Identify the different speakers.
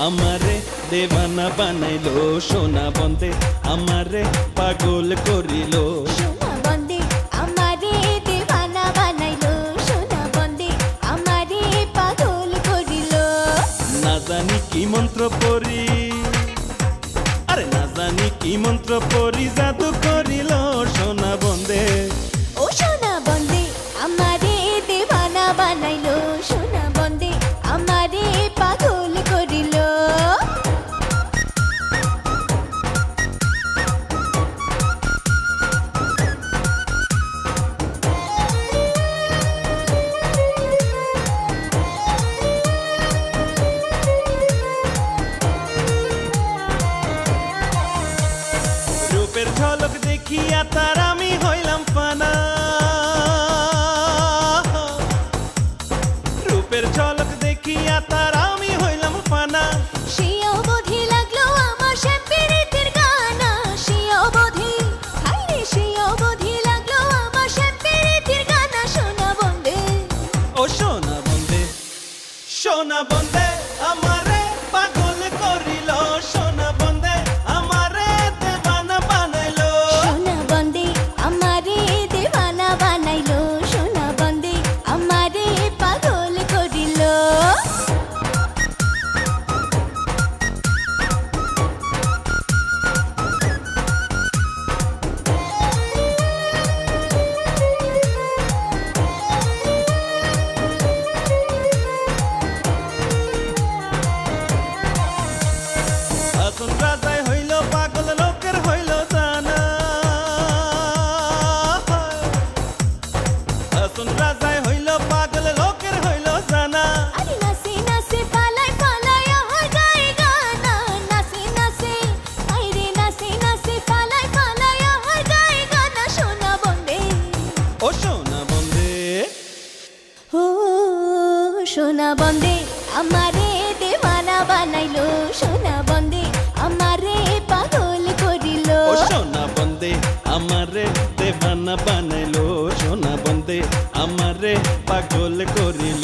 Speaker 1: আমারে দেওয়ানা বানাইলো, সোনা বন্দে আমারে পাগল করিল।
Speaker 2: সোনা বন্দে আমারে দেওয়ানা বানাইলো, সোনা বন্দে আমারে পাগল করিল।
Speaker 1: না জানি কি মন্ত্র পড়ি, আরে না জানি কি মন্ত্র পড়ি জাদু করিল সোনা বন্দে।
Speaker 2: ও সোনা বন্দে আমারে দেওয়ানা বানাইলো, সোনা বন্দে আমারে পাগল করিল।
Speaker 1: রূপের ঝলক দেখিয়া তার আমি হইলাম ফানা, রূপের ঝলক দেখিয়া তার আমি হইলাম ফানা।
Speaker 2: সে অবধি লাগলো আমার সে পীড়িতের গানা, সে অবধি হায়রে সে অবধি লাগলো আমার সে পীড়িতের গানা। সোনা বন্দে
Speaker 1: ও সোনা বন্দে, সোনা বন্দে আমারে পাগল করিল, সোনা বন্দে আমারে দেওয়ানা বানাইলো।
Speaker 2: সোনা বন্দে আমারে দেওয়ানা বানাইলো, সোনা বন্দে আমারে পাগল করিল।
Speaker 1: হাসন রাজাই হইল পাগল লোকের হইল জানা, হাসন রাজাই হইল পাগল লোকের হইল জানা।
Speaker 2: আরে নাচে নাচে পালাই পালাই আমার গায়ে গানা, নাচে নাচে আইরে নাচে নাচে পালাই পালাই আমার গায়ে গানা। সোনা বন্দে
Speaker 1: ও সোনা বন্দে,
Speaker 2: ও সোনা বন্দে আমারে দেওয়ানা বানাইলো, সোনা বন্দে আমারে পাগল করিল।
Speaker 1: ও সোনা বন্দে আমারে দেওয়ানা বানাইলো, সোনা বন্দে আমারে পাগল করিল।